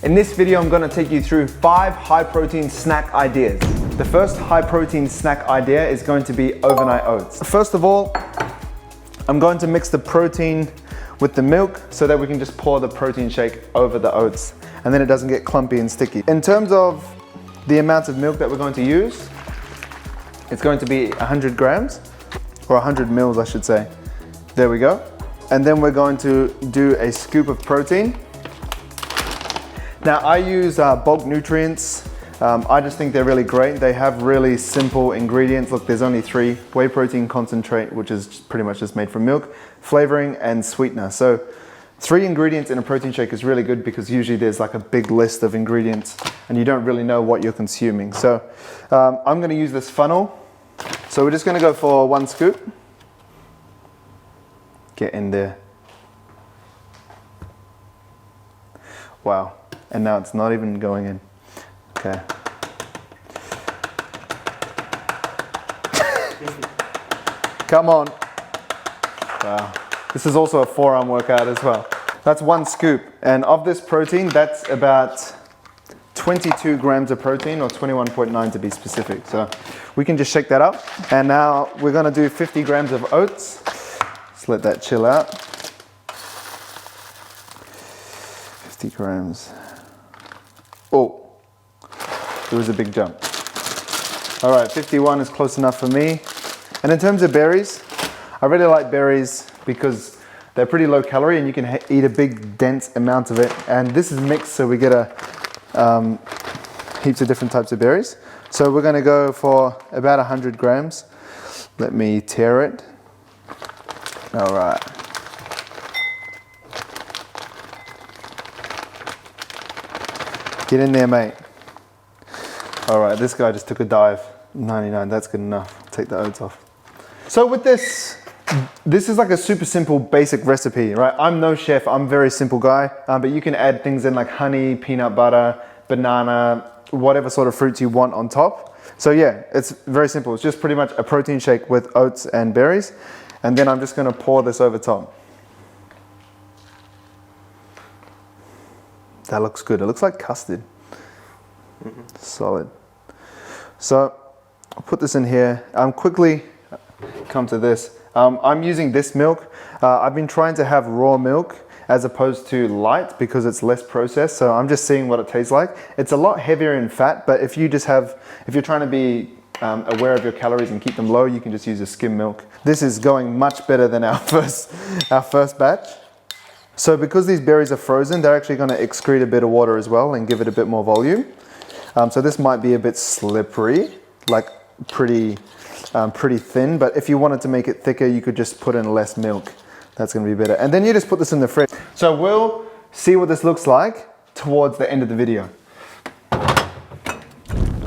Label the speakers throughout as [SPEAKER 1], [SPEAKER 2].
[SPEAKER 1] In this video, I'm gonna take you through 5 high protein snack ideas. The first high protein snack idea is going to be overnight oats. First of all, I'm going to mix the protein with the milk so that we can just pour the protein shake over the oats and then it doesn't get clumpy and sticky. In terms of the amount of milk that we're going to use, it's going to be 100 grams or 100 mils, I should say. There we go. And then we're going to do a scoop of protein. Now I use bulk nutrients. I just think they're really great. They have really simple ingredients. Look, there's only 3: whey protein concentrate, which is pretty much just made from milk, flavoring, and sweetener. So 3 ingredients in a protein shake is really good because usually there's like a big list of ingredients and you don't really know what you're consuming. So I'm gonna use this funnel. So we're just gonna go for 1 scoop. Get in there. Wow, and now it's not even going in. Okay. Come on. Wow. This is also a forearm workout as well. That's 1 scoop. And of this protein, that's about 22 grams of protein, or 21.9 to be specific. So we can just shake that up. And now we're gonna do 50 grams of oats. Let's let that chill out. 50 grams. Oh. It was a big jump. All right, 51 is close enough for me. And in terms of berries, I really like berries because they're pretty low calorie and you can eat a big dense amount of it. And this is mixed, so we get heaps of different types of berries. So we're gonna go for about 100 grams. Let me tear it. All right. Get in there, mate. All right, this guy just took a dive. 99, that's good enough. Take the oats off. So with this is like a super simple basic recipe, right? I'm no chef, I'm a very simple guy, but you can add things in like honey, peanut butter, banana, whatever sort of fruits you want on top. So yeah, it's very simple. It's just pretty much a protein shake with oats and berries. And then I'm just gonna pour this over top. That looks good. It looks like custard. Solid. So I'll put this in here. Quickly come to this. I'm using this milk. I've been trying to have raw milk as opposed to light because it's less processed. So I'm just seeing what it tastes like. It's a lot heavier in fat, but if you're trying to be aware of your calories and keep them low, you can just use a skim milk. This is going much better than our first batch. So because these berries are frozen, they're actually going to excrete a bit of water as well and give it a bit more volume. So this might be a bit slippery, like pretty thin, but if you wanted to make it thicker, you could just put in less milk. That's gonna be better. And then you just put this in the fridge. So we'll see what this looks like towards the end of the video.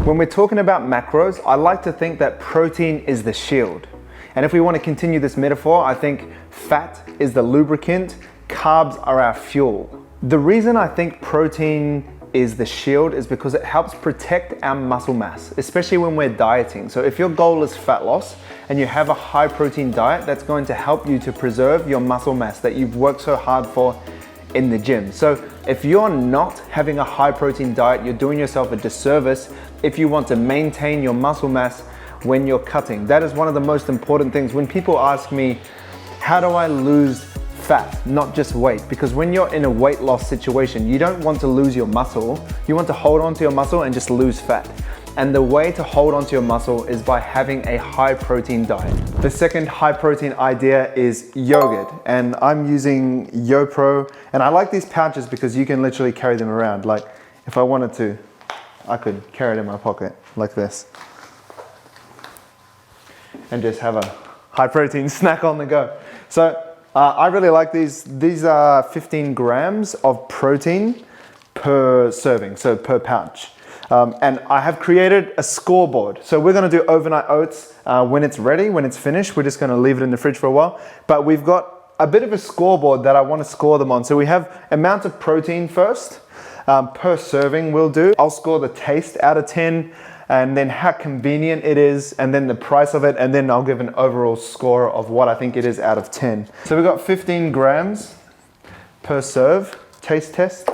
[SPEAKER 1] When we're talking about macros, I like to think that protein is the shield. And if we want to continue this metaphor, I think fat is the lubricant, carbs are our fuel. The reason I think protein is the shield is because it helps protect our muscle mass, especially when we're dieting. So if your goal is fat loss and you have a high protein diet, that's going to help you to preserve your muscle mass that you've worked so hard for in the gym. So if you're not having a high protein diet, you're doing yourself a disservice if you want to maintain your muscle mass when you're cutting. That is one of the most important things. When people ask me, how do I lose fat, not just weight? Because when you're in a weight loss situation, you don't want to lose your muscle. You want to hold on to your muscle and just lose fat. And the way to hold on to your muscle is by having a high protein diet. The second high protein idea is yogurt. And I'm using YoPro. And I like these pouches because you can literally carry them around. Like if I wanted to, I could carry it in my pocket like this. And just have a high protein snack on the go. So I really like these. These are 15 grams of protein per serving, so per pouch. And I have created a scoreboard. So we're gonna do overnight oats when it's ready, when it's finished. We're just gonna leave it in the fridge for a while. But we've got a bit of a scoreboard that I wanna score them on. So we have amount of protein first, per serving we'll do. I'll score the taste out of 10, and then how convenient it is, and then the price of it, and then I'll give an overall score of what I think it is out of 10. So we've got 15 grams per serve. Taste test.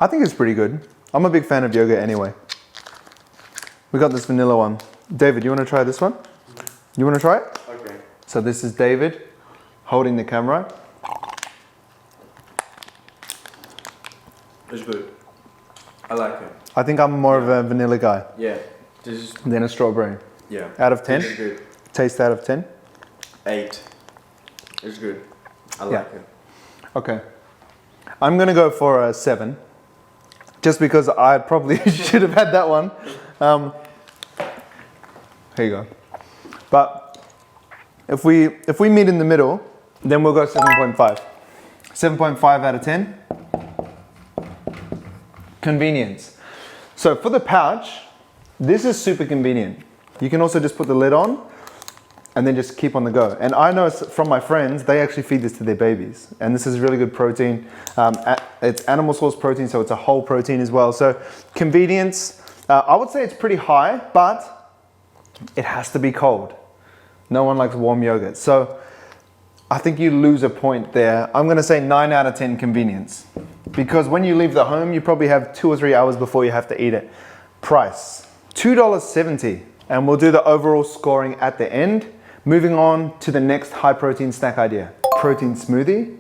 [SPEAKER 1] I think it's pretty good. I'm a big fan of yogurt anyway. We got this vanilla one. David, you want to try this one? You want to try it?
[SPEAKER 2] Okay.
[SPEAKER 1] So this is David holding the camera.
[SPEAKER 2] It's good. I like it.
[SPEAKER 1] I think I'm more of a vanilla guy
[SPEAKER 2] Yeah. This is,
[SPEAKER 1] than a strawberry.
[SPEAKER 2] yeah.
[SPEAKER 1] Out of 10?
[SPEAKER 2] This is good.
[SPEAKER 1] Taste out of 10?
[SPEAKER 2] 8. It's good. I like it.
[SPEAKER 1] Okay. I'm going to go for a 7. Just because I probably should have had that one. Here you go. But if we meet in the middle, then we'll go 7.5. 7.5 out of 10. Convenience. So for the pouch, this is super convenient. You can also just put the lid on and then just keep on the go. And I know from my friends, they actually feed this to their babies. And this is really good protein. It's animal source protein, so it's a whole protein as well. So convenience, I would say it's pretty high, but it has to be cold. No one likes warm yogurt. So I think you lose a point there. I'm gonna say 9 out of 10 convenience. Because when you leave the home, you probably have 2 or 3 hours before you have to eat it. Price, $2.70. And we'll do the overall scoring at the end. Moving on to the next high protein snack idea, protein smoothie.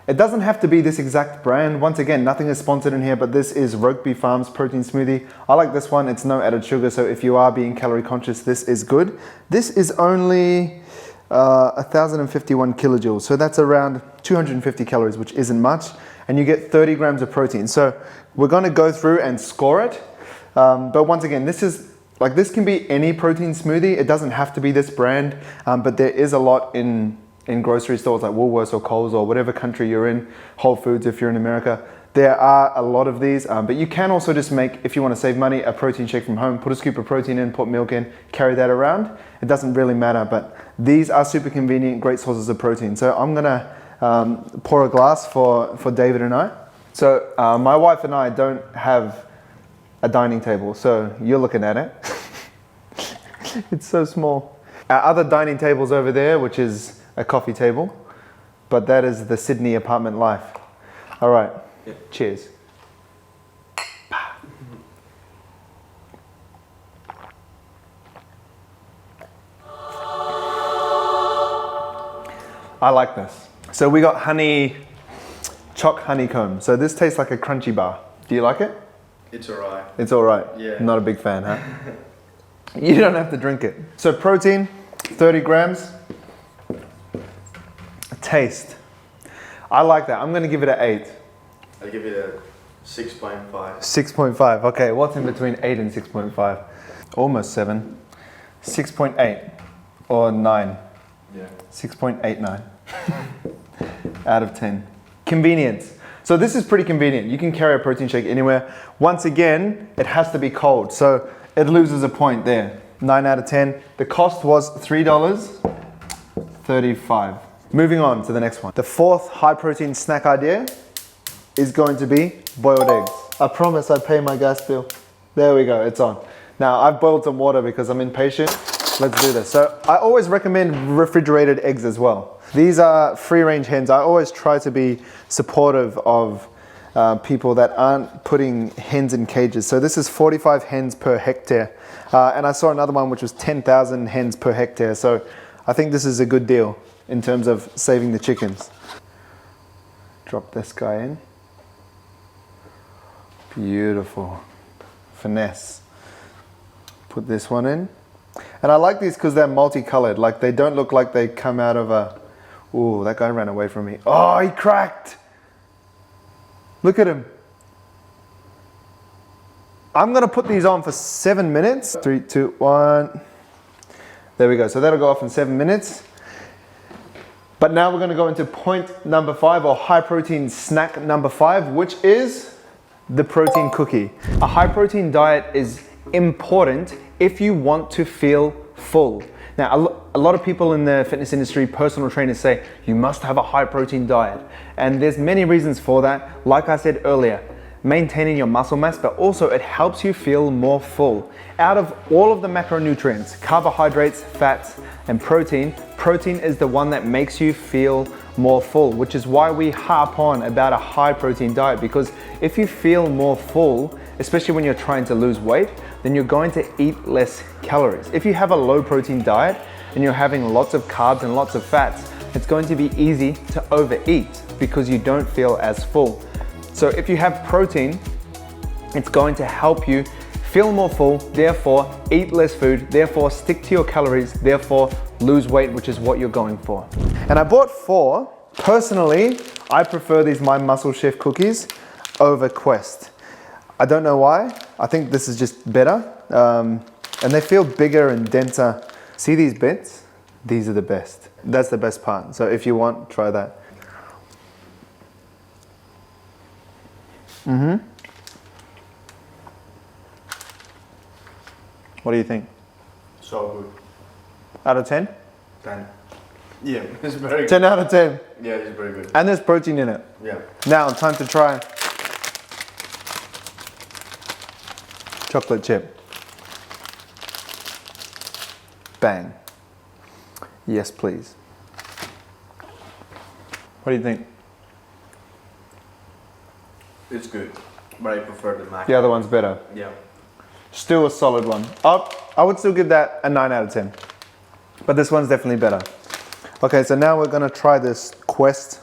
[SPEAKER 1] It doesn't have to be this exact brand. Once again, nothing is sponsored in here, but this is Rokeby Farms protein smoothie. I like this one, it's no added sugar, so if you are being calorie conscious, this is good. This is only 1,051 kilojoules, so that's around 250 calories, which isn't much, and you get 30 grams of protein. So we're gonna go through and score it, but once again, this can be any protein smoothie. It doesn't have to be this brand, but there is a lot in grocery stores like Woolworths or Coles or whatever country you're in, Whole Foods if you're in America. There are a lot of these, but you can also just make, if you want to save money, a protein shake from home. Put a scoop of protein in, put milk in, carry that around. It doesn't really matter, but these are super convenient, great sources of protein. So I'm gonna pour a glass for David and I. So my wife and I don't have a dining table, so you're looking at it. It's so small. Our other dining table's over there, which is a coffee table, but that is the Sydney apartment life. All right, cheers. I like this. So we got choc honeycomb. So this tastes like a crunchy bar. Do you like it?
[SPEAKER 2] It's alright.
[SPEAKER 1] It's all right.
[SPEAKER 2] Yeah.
[SPEAKER 1] Not a big fan, huh? You don't have to drink it. So protein, 30 grams. Taste. I like that. I'm gonna give it an 8.
[SPEAKER 2] I'll give it a 6.5.
[SPEAKER 1] 6.5. Okay, what's in between 8 and 6.5? Almost 7. 6.8 or 9.
[SPEAKER 2] Yeah.
[SPEAKER 1] 6.89 out of 10. Convenience. So this is pretty convenient. You can carry a protein shake anywhere. Once again, it has to be cold. So it loses a point there. 9 out of 10. The cost was $3.35. Moving on to the next one. The fourth high protein snack idea is going to be boiled eggs. I promise I pay my gas bill. There we go, it's on. Now I've boiled some water because I'm impatient. Let's do this. So I always recommend refrigerated eggs as well. These are free range hens. I always try to be supportive of people that aren't putting hens in cages. So this is 45 hens per hectare. And I saw another one which was 10,000 hens per hectare. So I think this is a good deal in terms of saving the chickens. Drop this guy in. Beautiful. Finesse. Put this one in. And I like these because they're multicolored. Like they don't look like they come out of a... Ooh, that guy ran away from me. Oh, he cracked. Look at him. I'm gonna put these on for 7 minutes. 3, 2, 1. There we go. So that'll go off in 7 minutes. But now we're gonna go into point number 5, or high protein snack number 5, which is the protein cookie. A high protein diet is important if you want to feel full. Now, a lot of people in the fitness industry, personal trainers say, you must have a high protein diet. And there's many reasons for that. Like I said earlier, maintaining your muscle mass, but also it helps you feel more full. Out of all of the macronutrients, carbohydrates, fats, and protein, protein is the one that makes you feel more full, which is why we harp on about a high protein diet, because if you feel more full, especially when you're trying to lose weight, then you're going to eat less calories. If you have a low protein diet and you're having lots of carbs and lots of fats, it's going to be easy to overeat because you don't feel as full. So if you have protein, it's going to help you feel more full, therefore eat less food, therefore stick to your calories, therefore lose weight, which is what you're going for. And I bought 4. Personally, I prefer these My Muscle Chef cookies over Quest. I don't know why. I think this is just better. And they feel bigger and denser. See these bits? These are the best. That's the best part. So if you want, try that. What do you think?
[SPEAKER 2] So good.
[SPEAKER 1] Out of 10?
[SPEAKER 2] 10. Yeah, it's very good.
[SPEAKER 1] 10 out of 10.
[SPEAKER 2] Yeah, it's very good.
[SPEAKER 1] And there's protein in it.
[SPEAKER 2] Yeah.
[SPEAKER 1] Now, time to try chocolate chip. Bang. Yes, please. What do you think?
[SPEAKER 2] It's good, but I prefer the mac.
[SPEAKER 1] The other one's better.
[SPEAKER 2] Yeah.
[SPEAKER 1] Still a solid one. I would still give that a 9 out of 10. But this one's definitely better. Okay, so now we're gonna try this Quest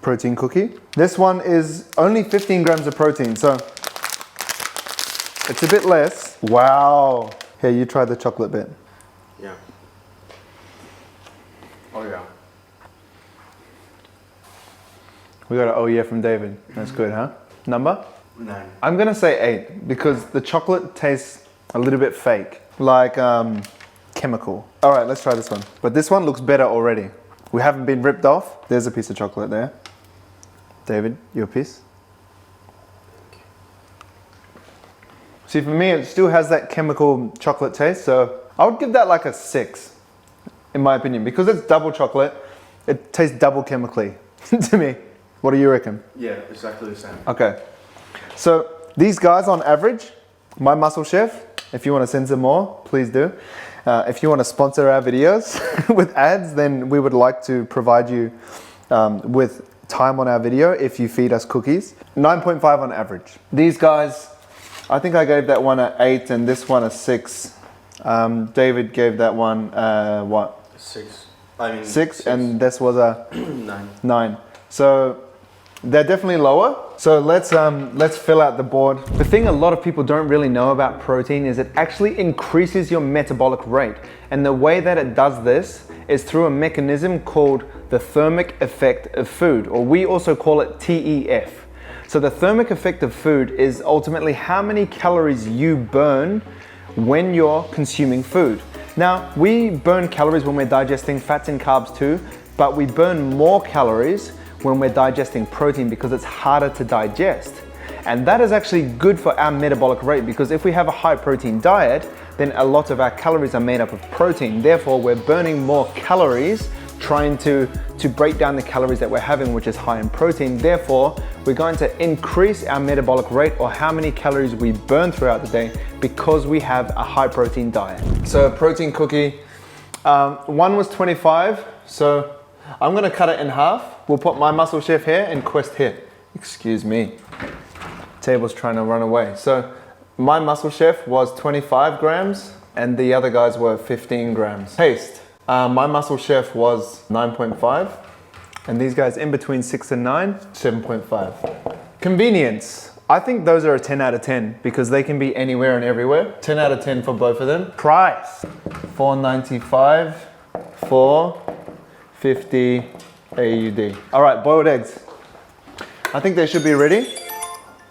[SPEAKER 1] protein cookie. This one is only 15 grams of protein, so it's a bit less. Wow. Here, you try the chocolate bit.
[SPEAKER 2] Yeah. Oh yeah.
[SPEAKER 1] We got an oh yeah from David. That's good, huh? Number?
[SPEAKER 2] 9.
[SPEAKER 1] I'm gonna say 8 because the chocolate tastes a little bit fake, like chemical. All right, let's try this one. But this one looks better already. We haven't been ripped off. There's a piece of chocolate there. David, your piece. See, for me, it still has that chemical chocolate taste, so I would give that like a 6, in my opinion, because it's double chocolate. It tastes double chemically to me. What do you reckon?
[SPEAKER 2] Yeah, exactly the same.
[SPEAKER 1] Okay. So these guys on average, My Muscle Chef, if you want to send some more, please do. If you want to sponsor our videos with ads, then we would like to provide you with time on our video if you feed us cookies. 9.5 on average. These guys, I think I gave that one an 8 and this one a 6. David gave that one what?
[SPEAKER 2] 6. I mean
[SPEAKER 1] 6 and this was a
[SPEAKER 2] 9.
[SPEAKER 1] 9. So they're definitely lower. So let's fill out the board. The thing a lot of people don't really know about protein is it actually increases your metabolic rate. And the way that it does this is through a mechanism called the thermic effect of food, or we also call it TEF. So the thermic effect of food is ultimately how many calories you burn when you're consuming food. Now, we burn calories when we're digesting fats and carbs too, but we burn more calories when we're digesting protein because it's harder to digest. And that is actually good for our metabolic rate because if we have a high protein diet, then a lot of our calories are made up of protein. Therefore, we're burning more calories trying to break down the calories that we're having, which is high in protein. Therefore, we're going to increase our metabolic rate or how many calories we burn throughout the day because we have a high protein diet. So a protein cookie, one was 25, so I'm gonna cut it in half. We'll put My Muscle Chef here and Quest here. Excuse me. Table's trying to run away. So My Muscle Chef was 25 grams and the other guys were 15 grams. Taste. My Muscle Chef was 9.5 and these guys in between 6 and 9, 7.5. Convenience. I think those are a 10 out of 10 because they can be anywhere and everywhere. 10 out of 10 for both of them. Price. $4.95 for 50 AUD. All right, boiled eggs. I think they should be ready.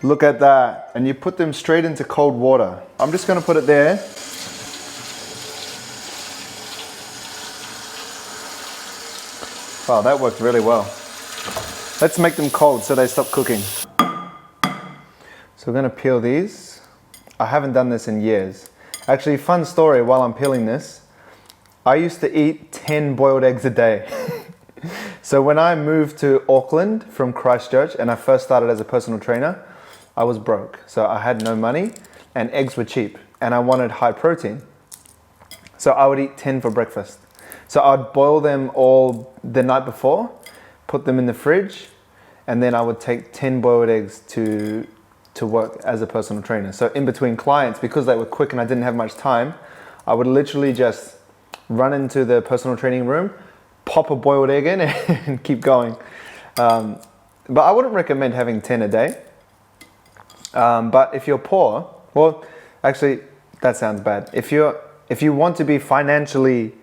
[SPEAKER 1] Look at that. And you put them straight into cold water. I'm just gonna put it there. Wow, that worked really well. Let's make them cold so they stop cooking. So we're gonna peel these. I haven't done this in years. Actually, fun story while I'm peeling this. I used to eat 10 boiled eggs a day. So when I moved to Auckland from Christchurch and I first started as a personal trainer, I was broke, so I had no money and eggs were cheap and I wanted high protein. So I would eat 10 for breakfast. So I'd boil them all the night before, put them in the fridge, and then I would take 10 boiled eggs to work as a personal trainer. So in between clients, because they were quick and I didn't have much time, I would literally just run into the personal training room, pop a boiled egg in and keep going. But I wouldn't recommend having 10 a day. But if you're poor, well, actually, that sounds bad. If you want to be financially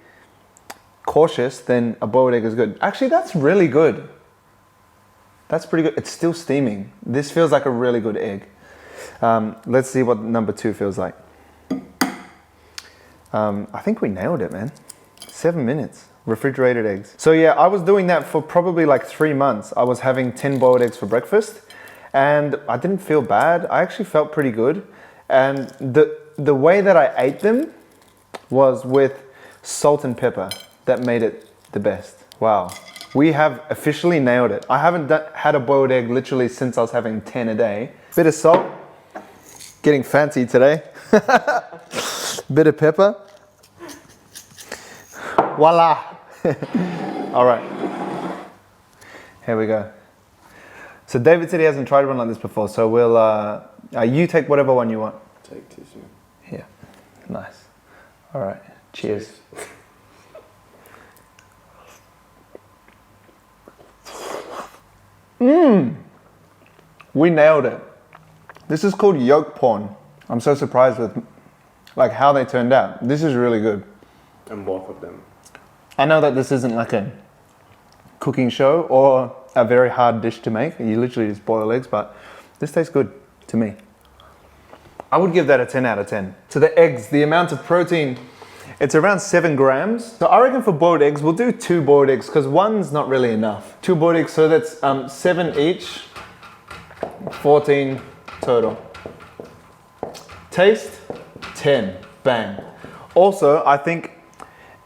[SPEAKER 1] cautious, then a boiled egg is good. Actually, that's really good. That's pretty good. It's still steaming. This feels like a really good egg. Let's see what number 2 feels like. I think we nailed it, man. 7 minutes. Refrigerated eggs. So yeah, I was doing that for probably like 3 months. I was having 10 boiled eggs for breakfast and I didn't feel bad. I actually felt pretty good. And the way that I ate them was with salt and pepper. That made it the best. Wow. We have officially nailed it. I haven't had a boiled egg literally since I was having 10 a day. Bit of salt. Getting fancy today. Bit of pepper. Voila. All right. Here we go. So David said he hasn't tried one like this before, so we'll, you take whatever one you want.
[SPEAKER 2] Take tissue.
[SPEAKER 1] Yeah. Nice. All right. Cheers. We nailed it. This is called yolk porn. I'm so surprised with like how they turned out. This is really good.
[SPEAKER 2] And both of them.
[SPEAKER 1] I know that this isn't like a cooking show or a very hard dish to make. You literally just boil eggs, but this tastes good to me. I would give that a 10 out of 10. So the eggs, the amount of protein, it's around 7 grams. So I reckon for boiled eggs, we'll do 2 boiled eggs because one's not really enough. 2 boiled eggs, so that's 7 each, 14 total. Taste, 10, bang. Also, I think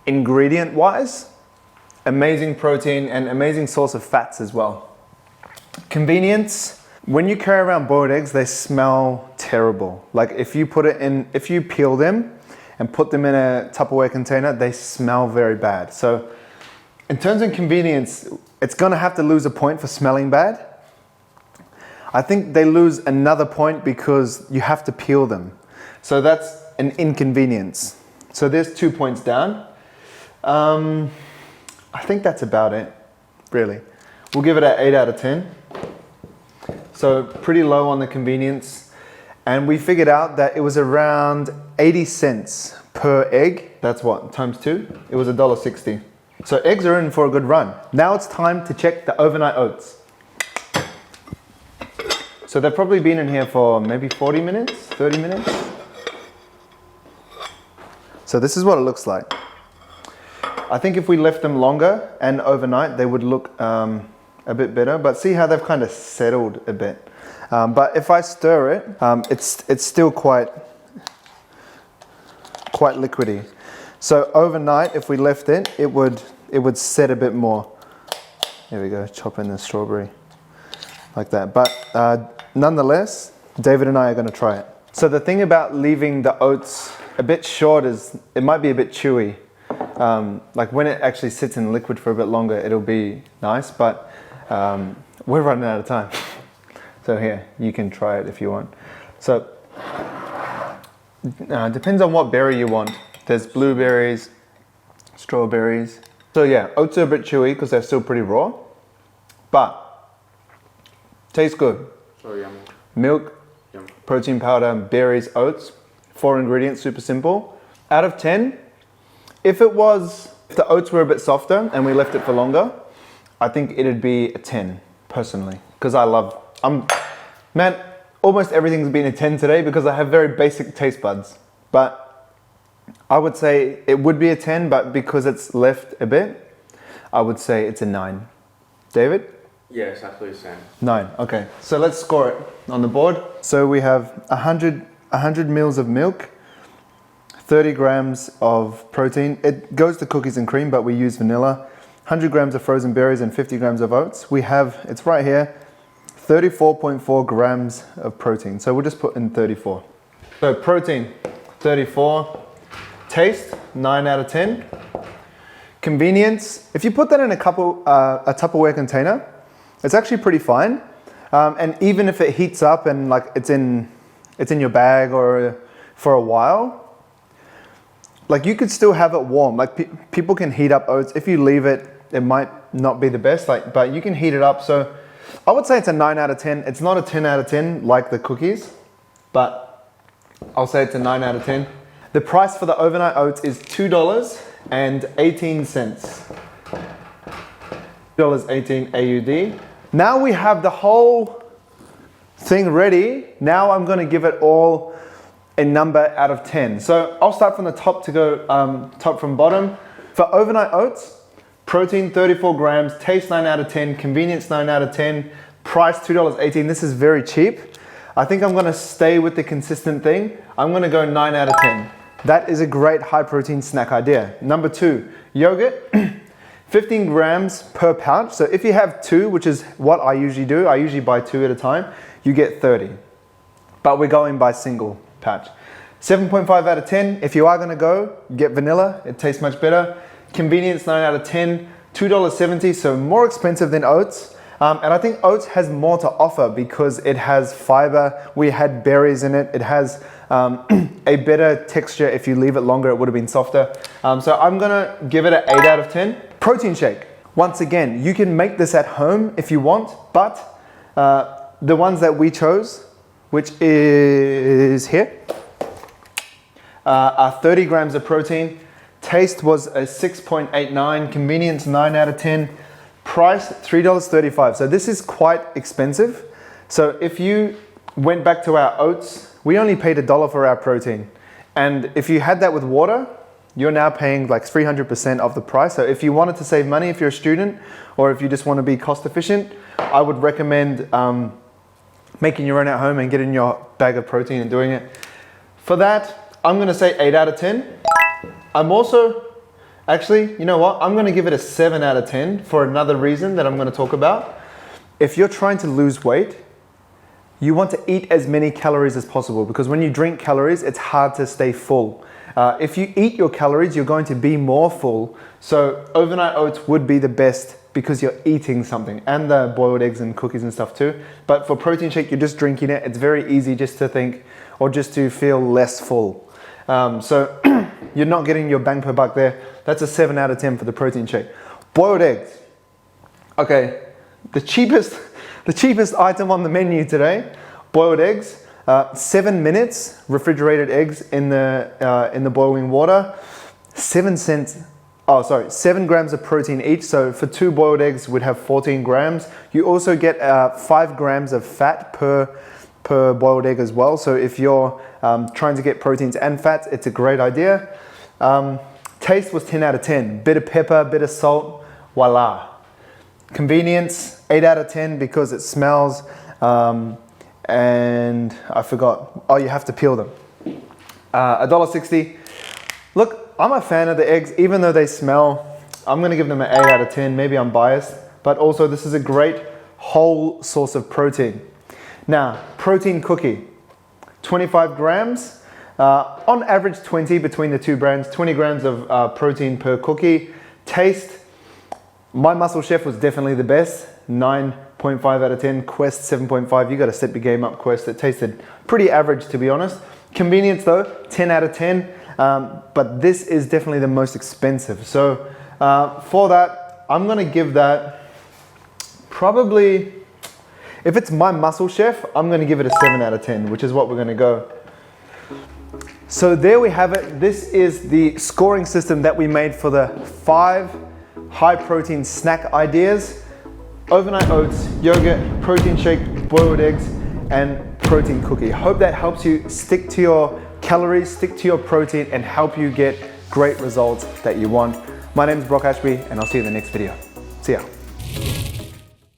[SPEAKER 1] ingredient wise, amazing protein and amazing source of fats as well. Convenience, when you carry around boiled eggs, they smell terrible. Like if you peel them and put them in a Tupperware container, they smell very bad. So in terms of convenience, it's gonna have to lose a point for smelling bad. I think they lose another point because you have to peel them. So that's an inconvenience. So there's 2 points down. I think that's about it, really. We'll give it an 8 out of 10. So pretty low on the convenience. And we figured out that it was around 80 cents per egg. That's what, times 2? It was $1.60. So eggs are in for a good run. Now it's time to check the overnight oats. So they've probably been in here for maybe 40 minutes, 30 minutes. So this is what it looks like. I think if we left them longer and overnight, they would look a bit better, but see how they've kind of settled a bit. But if I stir it, it's still quite liquidy. So overnight, if we left it, it would set a bit more. There we go, chop in the strawberry like that. But nonetheless, David and I are going to try it. So the thing about leaving the oats a bit short is it might be a bit chewy. Like when it actually sits in liquid for a bit longer, it'll be nice, but we're running out of time. So here, you can try it if you want. So depends on what berry you want. There's blueberries, strawberries. So yeah, oats are a bit chewy because they're still pretty raw, but tastes good.
[SPEAKER 2] So yummy.
[SPEAKER 1] Milk,
[SPEAKER 2] Yum.
[SPEAKER 1] protein powder, berries, oats. 4 ingredients, super simple. Out of 10, if the oats were a bit softer and we left it for longer, I think it'd be a 10, personally. Because man, almost everything's been a 10 today because I have very basic taste buds. But I would say it would be a 10, but because it's left a bit, I would say it's a 9. David?
[SPEAKER 2] Yeah, exactly the same. 9,
[SPEAKER 1] okay. So let's score it on the board. So we have 100 mils of milk, 30 grams of protein. It goes to cookies and cream, but we use vanilla. 100 grams of frozen berries and 50 grams of oats. We have, it's right here, 34.4 grams of protein. So we'll just put in 34. So protein, 34. Taste, 9 out of 10. Convenience, if you put that in a Tupperware container, it's actually pretty fine. And even if it heats up and like it's in your bag or for a while, like you could still have it warm. Like people can heat up oats. If you leave it, it might not be the best, but you can heat it up. So I would say it's a 9 out of 10. It's not a 10 out of 10 like the cookies, but I'll say it's a 9 out of 10. The price for the overnight oats is $2.18. $2.18 AUD. Now we have the whole thing ready. Now I'm gonna give it all a number out of 10. So I'll start from the top to go top from bottom. For overnight oats, protein 34 grams, taste 9 out of 10, convenience 9 out of 10, price $2.18. This is very cheap. I think I'm gonna stay with the consistent thing. I'm gonna go 9 out of 10. That is a great high protein snack idea. Number 2, yogurt, 15 grams per pouch. So if you have 2, which is what I usually do, I usually buy 2 at a time, you get 30. But we're going by single pouch. 7.5 out of 10. If you are gonna go, get vanilla. It tastes much better. Convenience, 9 out of 10. $2.70, so more expensive than oats. And I think oats has more to offer because it has fiber. We had berries in it. It has a better texture. If you leave it longer, it would have been softer. So I'm gonna give it an 8 out of 10. Protein shake. Once again, you can make this at home if you want, but the ones that we chose, which is here, are 30 grams of protein. Taste was a 6.89, convenience 9 out of 10, price $3.35. So this is quite expensive. So if you went back to our oats, we only paid $1 for our protein. And if you had that with water, you're now paying like 300% of the price. So if you wanted to save money, if you're a student, or if you just want to be cost efficient, I would recommend making your own at home and getting your bag of protein and doing it. For that, I'm gonna say 8 out of 10. I'm also, actually, you know what? I'm gonna give it a 7 out of 10 for another reason that I'm gonna talk about. If you're trying to lose weight, you want to eat as many calories as possible because when you drink calories, it's hard to stay full. If you eat your calories, you're going to be more full. So overnight oats would be the best because you're eating something, and the boiled eggs and cookies and stuff too. But for protein shake, you're just drinking it. It's very easy just to think or just to feel less full. So you're not getting your bang per buck there. That's a 7 out of 10 for the protein shake. Boiled eggs. Okay, the cheapest item on the menu today, boiled eggs. 7 minutes, refrigerated eggs in the boiling water. 7 grams of protein each. So for 2 boiled eggs, we'd have 14 grams. You also get 5 grams of fat per boiled egg as well. So if you're trying to get proteins and fats, it's a great idea. Taste was 10 out of 10. Bit of pepper, bit of salt, voila. Convenience, 8 out of 10 because it smells. And I forgot, oh, you have to peel them. $1.60. Look, I'm a fan of the eggs, even though they smell. I'm gonna give them an 8 out of 10. Maybe I'm biased, but also this is a great whole source of protein. Now, protein cookie, 25 grams. On average 20 between the 2 brands, 20 grams of protein per cookie. Taste, my Muscle Chef was definitely the best, 9.5 out of 10. Quest, 7.5. You gotta step your game up, Quest. It tasted pretty average, to be honest. Convenience though, 10 out of 10. But this is definitely the most expensive. So for that, I'm gonna give that probably, if it's my Muscle Chef, I'm gonna give it a 7 out of 10, which is what we're gonna go. So there we have it. This is the scoring system that we made for the 5 high protein snack ideas. Overnight oats, yogurt, protein shake, boiled eggs, and protein cookie. Hope that helps you stick to your calories, stick to your protein, and help you get great results that you want. My name is Brock Ashby, and I'll see you in the next video. See ya.